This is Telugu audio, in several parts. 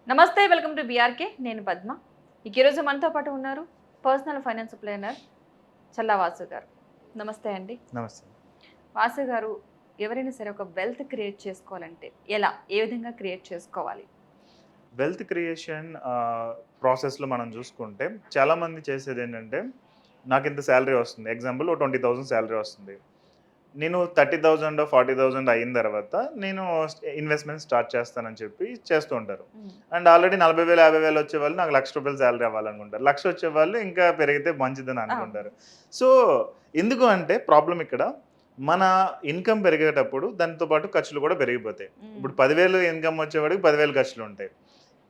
నమస్తే, వెల్కమ్ టు బీఆర్కే. నేను పద్మ. ఈరోజు మనతో పాటు ఉన్నారు పర్సనల్ ఫైనాన్స్ ప్లానర్ చల్లా వాసు గారు. నమస్తే అండి. నమస్తే. వాసు గారు, ఎవరైనా సరే ఒక వెల్త్ క్రియేట్ చేసుకోవాలంటే ఏ విధంగా క్రియేట్ చేసుకోవాలి? వెల్త్ క్రియేషన్ ప్రాసెస్‌లో మనం చూసుకుంటే చాలామంది చేసేదేంటంటే, నాకింత సాలరీ వస్తుంది. ఎగ్జాంపుల్ ఓ 20,000 సాలరీ వస్తుంది. నేను 30,000 40,000 అయిన తర్వాత నేను ఇన్వెస్ట్‌మెంట్ స్టార్ట్ చేస్తానని చెప్పి చేస్తూ ఉంటారు. అండ్ ఆల్రెడీ 40,000 50,000 వచ్చేవాళ్ళు నాకు రూ. 1,00,000 సాలరీ అవ్వాలనుకుంటారు. 1,00,000 వచ్చేవాళ్ళు ఇంకా పెరిగితే మంచిదని అనుకుంటారు. సో, ఎందుకు అంటే ప్రాబ్లమ్ ఇక్కడ మన ఇన్‌కమ్ పెరిగేటప్పుడు దానితో పాటు ఖర్చులు కూడా పెరిగిపోతాయి. ఇప్పుడు 10,000 ఇన్‌కమ్ వచ్చేవాడికి 10,000 ఖర్చులుంటాయి.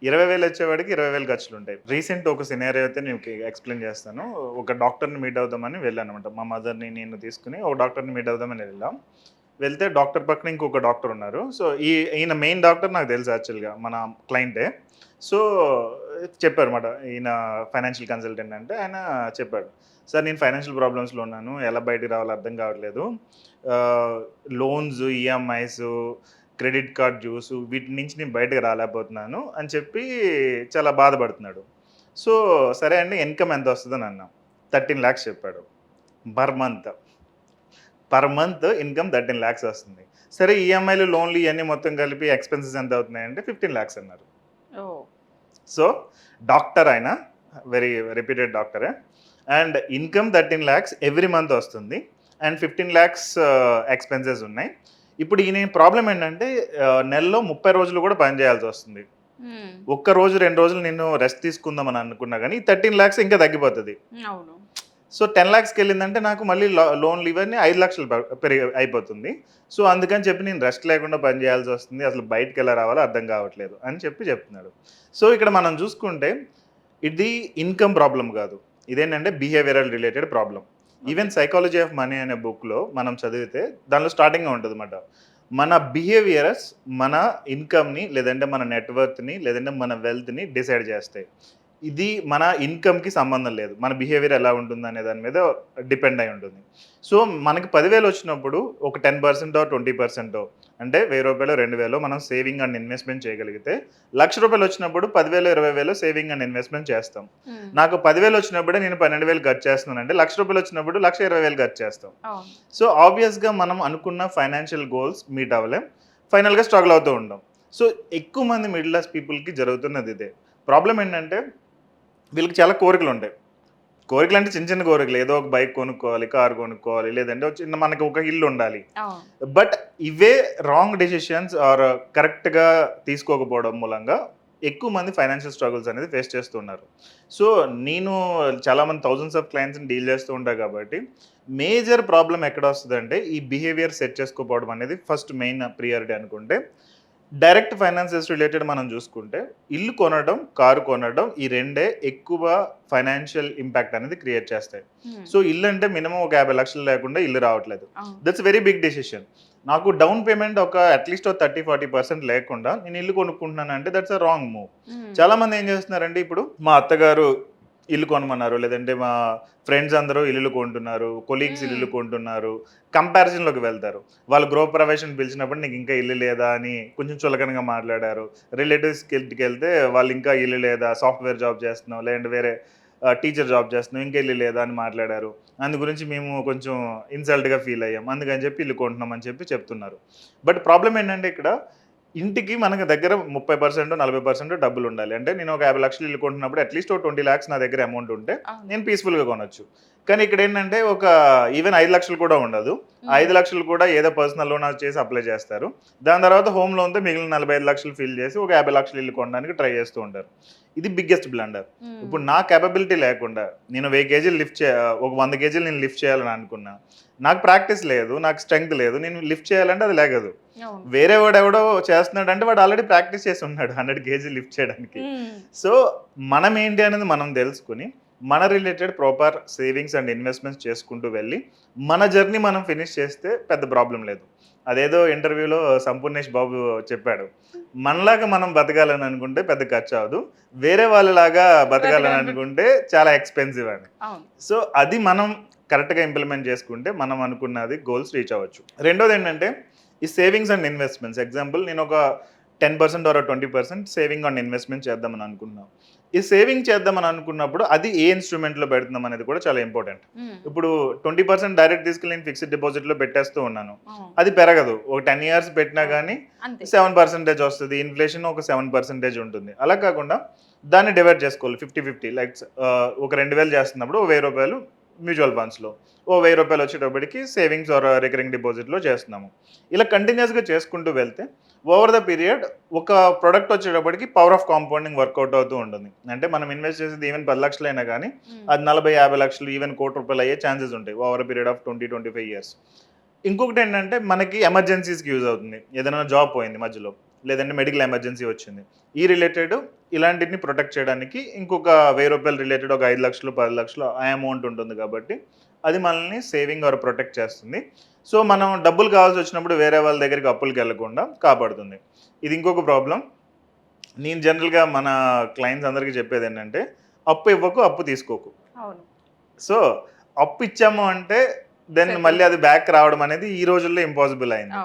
20,000 వచ్చేవాడికి 20,000 ఖర్చులుంటాయి. రీసెంట్ ఒక సినారియో అయితే నేను ఎక్స్‌ప్లెయిన్ చేస్తాను. ఒక డాక్టర్‌ని మీట్ అవుదామని వెళ్ళాననమాట. మా మదర్‌ని నేను తీసుకొని ఒక డాక్టర్‌ని మీట్ అవుదామని వెళ్ళాం. వెళ్తే డాక్టర్ పక్కన ఇంకొక డాక్టర్ ఉన్నారు. సో, ఈయన మెయిన్ డాక్టర్ నాకు తెలుసు యాక్చువల్‌గా మన క్లయింటే. సో, చెప్పారన్నమాట. ఈయన ఫైనాన్షియల్ కన్సల్టెంట్ అంటే ఆయన చెప్పాడు. సార్ నేను ఫైనాన్షియల్ ప్రాబ్లమ్స్‌లో ఉన్నాను. ఎలా బయటికి రావాలో అర్థం కావట్లేదు. Loans, EMIs, credit card dues వీటి నుంచి నేను బయటకి రాలేకపోతున్నాను అని చెప్పి చాలా బాధపడుతున్నాడు. సో, సరే అండి ఇన్‌కమ్ ఎంత వస్తదని అన్నాం. 13,00,000 చెప్పాడు. Per month. Per month income 13,00,000 వస్తుంది. సరే ఈఎంఐలు, లోన్‌లు ఇయన్నీ మొత్తం కలిపి ఎక్స్‌పెన్సెస్ ఎంత అవుతున్నాయంటే 15,00,000 అన్నారు. ఓహ్! సో, డాక్టర్ ఆయన వెరీ రెప్యూటెడ్ డాక్టరే. అండ్ ఇన్‌కమ్ 13,00,000 ఎవ్రీ మంత్ వస్తుంది. అండ్ 15,00,000 ఎక్స్‌పెన్సెస్ ఉన్నాయి. ఇప్పుడు ఈయన ప్రాబ్లమ్ ఏంటంటే నెలలో 30 రోజులు కూడా పని చేయాల్సొస్తుంది. ఒక్క రోజు, 2 రోజులు నేను రెస్ట్ తీసుకుందామని అనుకున్నా గానీ 13,00,000 ఇంకా తగ్గిపోతది. అవును. సో, 10,00,000కెళ్ళిందంటే నాకు మళ్ళీ లోన్‌లు ఇవన్నీ 5,00,000 అయిపోతుంది. సో, అందుకని చెప్పి నేను రెస్ట్ లేకుండా పని చేయాల్సొస్తుంది. అసలు బయటికెలా రావాలో అర్థం కావట్లేదు అని చెప్పి చెప్తున్నాడు. సో, ఇక్కడ మనం చూసుకుంటే ఇది ఇన్‌కమ్ ప్రాబ్లమ్ కాదు. ఇదేంటంటే behavioural related problem. Even 'psychology of money' అనే బుక్‌లో మనం చదివితే దానిలో స్టార్టింగ్‌లో ఉంటదన్నమాట. మన బిహేవియర్స్ మన ఇన్‌కమ్‌ని లేదంటే మన నెట్ వర్త్‌ని లేదంటే మన వెల్త్‌ని డిసైడ్ చేస్తాయి. ఇది మన ఇన్‌కమ్‌కి సంబంధం లేదు. మన బిహేవియర్ ఎలా ఉంటుందనే దాని మీద డిపెండ్ అయి ఉంటుంది. సో, మనకి 10,000 వచ్చినప్పుడు ఒక 10% 20% అంటే రూ. 1,000 2,000 మనం సేవింగ్ అండ్ ఇన్వెస్ట్‌మెంట్ చేయగలిగితే, రూ. 1,00,000 వచ్చినప్పుడు 10,000 20,000 సేవింగ్ అండ్ ఇన్వెస్ట్‌మెంట్ చేస్తాం. నాకు 10,000 వచ్చినప్పుడే నేను 12,000 ఖర్చు చేస్తున్నానంటే, రూ. 1,00,000 వచ్చినప్పుడు 1,20,000 ఖర్చు చేస్తాం. అవును. సో, ఆబ్వియస్‌గా మనం అనుకున్న ఫైనాన్షియల్ గోల్స్ మీట్ అవ్వలేం. ఫైనల్‌గా స్ట్రగుల్ అవుతూ ఉంటాం. సో, ఎక్కువ మంది మిడిల్ క్లాస్ పీపుల్‌కి జరుగుతున్నది ఇదే. ప్రాబ్లమ్ ఏంటంటే వీళ్ళకి చాలా కోరికలుంటాయి. కోరికలంటే చిన్న చిన్న కోరికలు. ఏదో ఒక బైక్ కొనుక్కోవాలి, కార్ కొనుక్కోవాలి, లేదంటే ఒక చిన్న మనకి ఒక ఇల్లు ఉండాలి. అవును. బట్ ఇవే రాంగ్ డెసిషన్స్ ఆర్ కరెక్ట్‌గా తీసుకోకపోవడం మూలంగా ఎక్కువ మంది ఫైనాన్షియల్ స్ట్రగుల్స్ అనేది ఫేస్ చేస్తున్నారు. సో, నేను చాలామంది థౌసండ్స్ ఆఫ్ క్లయింట్స్‌ని డీల్ చేస్తూ ఉంటా కాబట్టి, మేజర్ ప్రాబ్లమ్ ఎక్కడొస్తదంటే ఈ బిహేవియర్ సెట్ చేసుకోకపోవడం అనేది ఫస్ట్ మెయిన్ ప్రియారిటీ అనుకుంటే, డైరెక్ట్ ఫైనాన్సెస్ రిలేటెడ్ మనం చూసుకుంటే, ఇల్లు కొనడం, కారు కొనడం ఈ రెండే ఎక్కువ ఫైనాన్షియల్ ఇంపాక్ట్ అనేది క్రియేట్ చేస్తాయి. సో, ఇల్లు అంటే మినిమమ్ ఒక 50,00,000 లేకుండా ఇల్లు రావట్లేదు. అవును. That's very big decision. నాకు డౌన్ పేమెంట్ ఒక అట్‌లీస్ట్ ఓ 30-40% లేకుండా నేను ఇల్లు కొనుక్కుంటున్నానంటే దట్స్ ఎ రాంగ్ మూవ్. చాలామంది ఏం చేస్తున్నారంటే ఇప్పుడు మా అత్తగారు ఇల్లు కొనమన్నారు. లేదంటే మా ఫ్రెండ్స్ అందరూ ఇల్లులు కొంటున్నారు. కొలీగ్స్ ఇల్లులు కొంటున్నారు. కంపారిజన్‌లోకి వెళ్తారు. వాళ్ళు గృహప్రవేశం పిలిచినప్పుడు నీకు ఇంకా ఇల్లు లేదా అని కొంచెం చులకనగా మాట్లాడారు. రిలేటివ్స్‌కి ఇంటికెళ్తే వాళ్ళు ఇంకా ఇల్లు లేదా, సాఫ్ట్‌వేర్ జాబ్ చేస్తున్నావు, లేదంటే వేరే టీచర్ జాబ్ చేస్తున్నావు, ఇంకా ఇల్లు లేదా అని మాట్లాడారు. అందు గురించి మేము కొంచెం ఇన్సల్ట్‌గా ఫీల్ అయ్యాం. అందుకని చెప్పి ఇల్లు కొంటున్నాం అని చెప్పి చెప్తున్నారు. బట్ ప్రాబ్లమ్ ఏంటంటే ఇక్కడ ఇంటికి మనకు దగ్గర 30% 40% డబ్బులుండాలి. అంటే నేను ఒక 50,00,000 ఇల్లు కొంటున్నప్పుడు అట్‌లీస్ట్ ఓ 20,00,000 నా దగ్గర అమౌంట్ ఉంటే అవును. నేను పీస్‌ఫుల్‌గా కొనొచ్చు. కానీ ఇక్కడేంటంటే ఒక ఈవెన్ 5,00,000 కూడా ఉండదు. 5,00,000 కూడా ఏదో పర్సనల్ లోన్ అది చేసి అప్లై చేస్తారు. దాని తర్వాత హోమ్ లోన్‌తో మిగిలిన 45,00,000 ఫిల్ చేసి ఒక 50,00,000 ఇల్లు కొనడానికి ట్రై చేస్తూ ఉంటారు. ఇది బిగ్గెస్ట్ బ్లండర్. ఇప్పుడు నా కేపబిలిటీ లేకుండా నేను 1000 కేజీలు ఒక 100 కేజీలు నేను లిఫ్ట్ చేయాలని అనుకున్నా. నాకు ప్రాక్టీస్ లేదు. నాకు స్ట్రెంగ్త్ లేదు. నేను లిఫ్ట్ చేయాలంటే అది లెగదు. అవును. వేరే వాడెవడో చేస్తున్నాడంటే వాడు ఆల్రెడీ ప్రాక్టీస్ చేసి ఉన్నాడు 100 కేజీలు లిఫ్ట్ చేయడానికి. సో, మనం ఏంటి అనేది మనం తెలుసుకొని, మన related proper savings and investments చేసుకుంటూ వెళ్ళి, మన జర్నీ మనం ఫినిష్ చేస్తే పెద్ద ప్రాబ్లమ్ లేదు. అదేదో ఇంటర్వ్యూలో సంపూర్ణేష్ బాబు చెప్పాడు. మనలాగా మనం బతకాలని అనుకుంటే పెద్ద ఖర్చు అవ్వదు. వేరే వాళ్ళలాగా బతకాలని అనుకుంటే చాలా ఎక్స్‌పెన్సివ్ అని. అవును. సో, అది మనం కరెక్ట్‌గా ఇంప్లిమెంట్ చేసుకుంటే మనం అనుకున్నది గోల్స్ రీచ్ అవ్వచ్చు. రెండోదేంటంటే ఈ సేవింగ్స్ అండ్ ఇన్వెస్ట్‌మెంట్స్ ఎగ్జాంపుల్ నేనొక 10% ఆర్ 20% సేవింగ్ ఆన్ ఇన్వెస్ట్మెంట్ చేద్దామని అనుకున్నాం. ఈ సేవింగ్ చేద్దామని అనుకున్నప్పుడు అది ఏ ఇన్స్ట్రుమెంట్లో పెడుతున్నాం అనేది కూడా చాలా ఇంపార్టెంట్. ఇప్పుడు 20% డైరెక్ట్ తీసుకెళ్ళి నేను ఫిక్స్డ్ డిపాజిట్లో పెట్టేస్తూ ఉన్నాను, అది పెరగదు. ఒక 10 years పెట్టినా కానీ 7% వస్తుంది, ఇన్ఫ్లేషన్ ఒక 7% ఉంటుంది. అలా కాకుండా దాన్ని డివైడ్ చేసుకోవాలి 50-50. లైక్ ఒక 2000 చేస్తున్నప్పుడు ఒక 1000 రూపాయలు మ్యూచువల్ ఫండ్స్లో, ఓ 1000 రూపాయలు వచ్చేటప్పటికి సేవింగ్స్ ఆర్ రికరింగ్ డిపాజిట్లో చేస్తున్నాము. ఇలా కంటిన్యూస్గా చేసుకుంటూ వెళ్తే ఓవర్ ద పీరియడ్ ఒక ప్రొడక్ట్ వచ్చేటప్పటికి పవర్ ఆఫ్ కాంపౌండింగ్ వర్కౌట్ అవుతూ ఉంటుంది. అంటే మనం ఇన్వెస్ట్ చేసేది ఈవెన్ 10 లక్షలు అయినా కానీ అది 40-50 లక్షలు, ఈవెన్ ₹1,00,00,000 అయ్యే ఛాన్సెస్ ఉంటాయి ఓవర్ పీరియడ్ ఆఫ్ 20-25 years. ఇంకొకటి ఏంటంటే మనకి ఎమర్జెన్సీస్కి యూజ్ అవుతుంది. ఏదైనా జాబ్ పోయింది మధ్యలో, లేదంటే మెడికల్ ఎమర్జెన్సీ వచ్చింది, ఈ రిలేటెడ్ ఇలాంటిని ప్రొటెక్ట్ చేయడానికి ఇంకొక 1000 రూపాయలు రిలేటెడ్ ఒక 5 లక్షలు 10 లక్షలు ఆ అమౌంట్ ఉంటుంది కాబట్టి అది మనల్ని సేవింగ్ ఆర్ ప్రొటెక్ట్ చేస్తుంది. సో మనం డబ్బులు కావాల్సి వచ్చినప్పుడు వేరే వాళ్ళ దగ్గరికి అప్పులకి వెళ్ళకుండా కాపాడుతుంది. ఇది ఇంకొక ప్రాబ్లం. నేను జనరల్గా మన క్లయింట్స్ అందరికీ చెప్పేది ఏంటంటే అప్పు ఇవ్వకు, అప్పు తీసుకోకు. సో అప్పు ఇచ్చాము అంటే దెన్ మళ్ళీ అది బ్యాక్ రావడం అనేది ఈ రోజుల్లో ఇంపాసిబుల్ అయింది.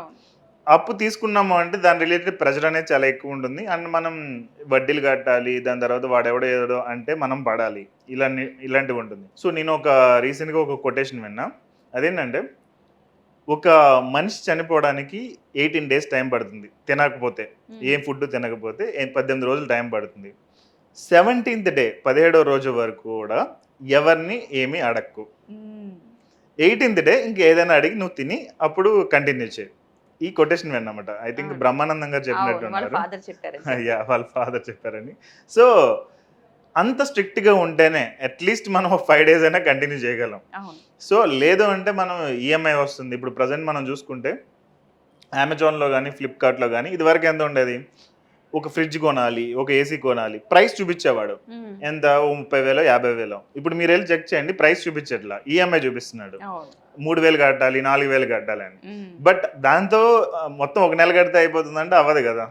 అప్పు తీసుకున్నాము అంటే దాని రిలేటెడ్ ప్రెషర్ అనేది చాలా ఎక్కువ ఉంటుంది. అండ్ మనం వడ్డీలు కట్టాలి, దాని తర్వాత వాడెవడో ఏదో అంటే మనం పడాలి, ఇలాంటివి ఉంటుంది. సో నేను రీసెంట్గా ఒక కొటేషన్ విన్నా. అదేంటంటే ఒక మనిషి చనిపోవడానికి 18 days టైం పడుతుంది తినకపోతే, ఏం ఫుడ్ తినకపోతే 18 రోజులు టైం పడుతుంది. 17th day 17వ రోజు వరకు కూడా ఎవరిని ఏమీ అడక్కు. 18th day ఇంకేదైనా అడిగి నువ్వు తిని అప్పుడు కంటిన్యూ చేయి. ఈ కొటేషన్ విన్నమాట. ఐ థింక్ బ్రహ్మానందం గారు చెప్పినట్టు ఉన్నారు. వాళ్ళ ఫాదర్ చెప్పారని. సో అంత స్ట్రిక్ట్గా ఉంటేనే అట్లీస్ట్ మనం 5 days అయినా కంటిన్యూ చేయగలం. సో లేదు అంటే మనం ఈఎంఐ వస్తుంది. ఇప్పుడు ప్రజెంట్ మనం చూసుకుంటే అమెజాన్లో కానీ ఫ్లిప్కార్ట్లో కానీ ఇదివరకు ఎంత ఉండేది, ఒక ఫ్రిడ్జ్ కొనాలి, ఒక ఏసీ కొనాలి, ప్రైస్ చూపించేవాడు ఎంత, 30,000 50,000. ఇప్పుడు మీరు వెళ్ళి చెక్ చేయండి, ప్రైస్ చూపించట్లా, ఈఎంఐ చూపిస్తున్నాడు, 3,000 కట్టాలి 4,000 కట్టాలి అని. బట్ దాంతో మొత్తం ఒక నెల కడితే అయిపోతుందంటే అవ్వదు కదా,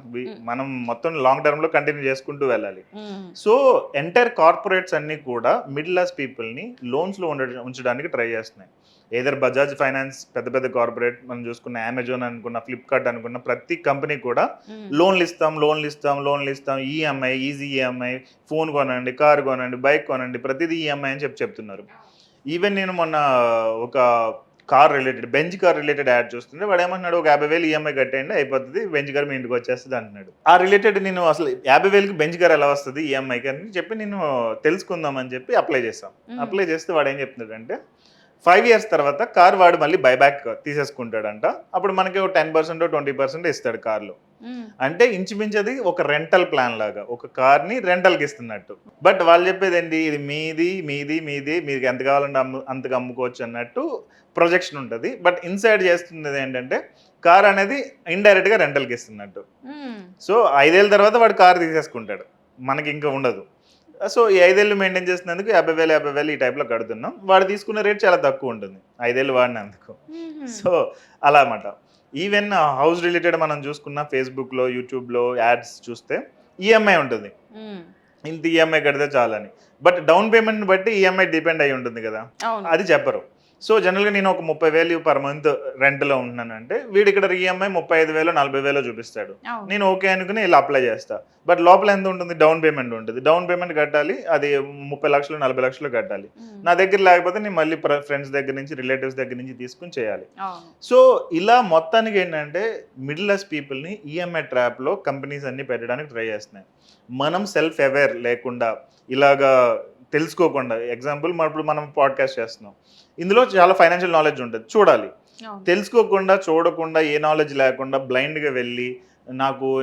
మనం మొత్తం లాంగ్ టర్మ్లో కంటిన్యూ చేసుకుంటూ వెళ్ళాలి. సో ఎంటైర్ కార్పొరేట్స్ అన్నీ కూడా మిడిల్ క్లాస్ పీపుల్ని లోన్స్లో ఉంచడానికి ట్రై చేస్తున్నాయి. ఏదర్ బజాజ్ ఫైనాన్స్ పెద్ద పెద్ద కార్పొరేట్, మనం చూసుకున్న అమెజాన్ అనుకున్న, ఫ్లిప్కార్ట్ అనుకున్న ప్రతి కంపెనీ కూడా లోన్లు ఇస్తాం, ఈఎంఐ, ఈజీ ఈఎంఐ, ఫోన్ కొనండి, కార్ కొనండి, బైక్ కొనండి, ప్రతిదీ ఈఎంఐ అని చెప్తున్నారు. ఈవెన్ నేను మొన్న ఒక car related, Benz car related add చూస్తుంటే వాడు ఏమన్నాడు, ఒక 50,000 ఈఎంఐ కట్టేయండి అయిపోతుంది, బెంజ్ కార్ మీ ఇంటికి వచ్చేస్తుంది అంటున్నాడు. ఆ రిలేటెడ్ నేను అసలు 50,000కి బెంజ్ కార్ ఎలా వస్తుంది ఈఎంఐకి అని చెప్పి నేను తెలుసుకుందామని చెప్పి అప్లై చేస్తాం. అప్లై చేస్తే వాడు ఏం చెప్తున్నాడంటే 5 years తర్వాత కార్ వాడు మళ్ళీ బైబ్యాక్ తీసేసుకుంటాడంట. అప్పుడు మనకి 10% 20% ఇస్తాడు కార్లో. అంటే ఇంచుమించది ఒక రెంటల్ ప్లాన్ లాగా, ఒక కార్ని రెంటల్కి ఇస్తున్నట్టు. బట్ వాళ్ళు చెప్పేది ఏంటి, ఇది మీది, మీకు ఎంత కావాలంటే అంతగా అమ్ముకోవచ్చు అన్నట్టు ప్రొజెక్షన్ ఉంటుంది. బట్ ఇన్సైడ్ చేస్తున్నది ఏంటంటే కార్ అనేది ఇండైరెక్ట్గా రెంటల్కి ఇస్తున్నట్టు. సో 5 ఏళ్ళ తర్వాత వాడు కార్ తీసేసుకుంటాడు, మనకి ఇంకా ఉండదు. సో ఈ 5 ఏళ్ళు మెయింటైన్ చేసినందుకు 50,000 ఈ టైప్లో కడుతున్నాం. వాడు తీసుకునే రేట్ చాలా తక్కువ ఉంటుంది 5 ఏళ్ళు వాడినందుకు. సో అలా అన్నమాట. ఈవెన్ హౌస్ రిలేటెడ్ మనం చూసుకున్న ఫేస్బుక్లో, యూట్యూబ్లో యాడ్స్ చూస్తే ఈఎంఐ ఉంటుంది, ఇంత ఈఎంఐ కడితే చాలని. బట్ డౌన్ పేమెంట్ని బట్టి ఈఎంఐ డిపెండ్ అయి ఉంటుంది కదా, అది చెప్పరు. సో జనరల్గా నేను ఒక 30,000 పర్ మంత్ రెంట్లో ఉంటున్నాను అంటే వీడు ఇక్కడ ఈఎంఐ 35,000 40,000 చూపిస్తాడు. నేను ఓకే అనుకుని ఇలా అప్లై చేస్తా. బట్ లోపల ఎంత ఉంటుంది, డౌన్ పేమెంట్ ఉంటుంది. డౌన్ పేమెంట్ కట్టాలి, అది 30 లక్షలు 40 లక్షలు కట్టాలి. నా దగ్గర లేకపోతే నేను మళ్ళీ ఫ్రెండ్స్ దగ్గర నుంచి, రిలేటివ్స్ దగ్గర నుంచి తీసుకుని చేయాలి. సో ఇలా మొత్తానికి ఏంటంటే మిడిల్ క్లాస్ పీపుల్ని ఈఎంఐ ట్రాప్లో కంపెనీస్ అన్ని పెట్టడానికి ట్రై చేస్తున్నాయి. మనం సెల్ఫ్ అవేర్ లేకుండా, ఇలాగా తెలుసుకోకుండా, ఎగ్జాంపుల్ ఇప్పుడు మనం పాడ్కాస్ట్ చేస్తున్నాం, ఇందులో చాలా ఫైనాన్షియల్ నాలెడ్జ్ ఉంటుంది, చూడాలి. తెలుసుకోకుండా, చూడకుండా, ఏ నాలెడ్జ్ లేకుండా బ్లైండ్గా వెళ్ళి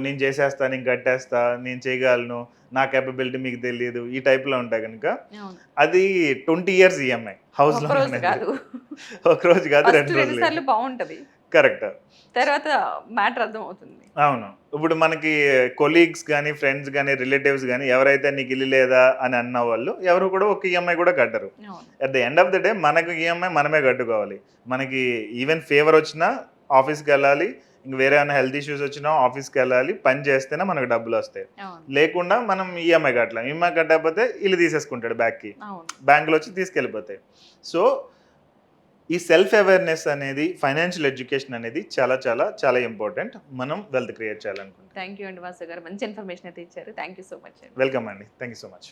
నేను చేసేస్తా, నేను కట్టేస్తా, నేను చేయగలను, నా కేపబిలిటీ మీకు తెలియదు, ఈ టైప్లో ఉంటాయి కనుక అది 20 years ఈఎంఐ హౌస్లో. ఒక రోజు కాదు 2 రోజులు బాగుంటుంది. కరెక్ట్. తర్వాత మ్యాటర్ అర్థం అవుతుంది. అవును. ఇప్పుడు మనకి కొలీగ్స్ కానీ, ఫ్రెండ్స్ కానీ, రిలేటివ్స్ కానీ ఎవరైతే నీకు ఇల్లు లేదా అని అన్న వాళ్ళు ఎవరు కూడా ఒక ఈఎంఐ కూడా కట్టరు. At the end of the day మనకు ఈఎంఐ మనమే కట్టుకోవాలి. మనకి ఈవెన్ ఫీవర్ వచ్చినా ఆఫీస్కి వెళ్ళాలి, ఇంక వేరే ఏమైనా హెల్త్ ఇష్యూస్ వచ్చినా ఆఫీస్కి వెళ్ళాలి, పని చేస్తేనే మనకు డబ్బులు వస్తాయి. లేకుండా మనం ఈఎంఐ కట్టలేం. ఈఎంఐ కట్టకపోతే ఇల్లు తీసేసుకుంటాడు బ్యాక్కి, బ్యాంకులో వచ్చి తీసుకెళ్ళిపోతాయి. సో ఈ సెల్ఫ్ అవేర్నెస్ అనేది, ఫైనాన్షియల్ ఎడ్యుకేషన్ అనేది చాలా చాలా చాలా ఇంపార్టెంట్ మనం వెల్త్ క్రియేట్ చేయాలనుకుంటే. థ్యాంక్ యూ అండి వాసు గారు, మంచి ఇన్ఫర్మేషన్ అయితే ఇచ్చారు. థ్యాంక్ యూ సో మచ్ అండి. వెల్కమ్ అండి, థ్యాంక్ యూ సో మచ్.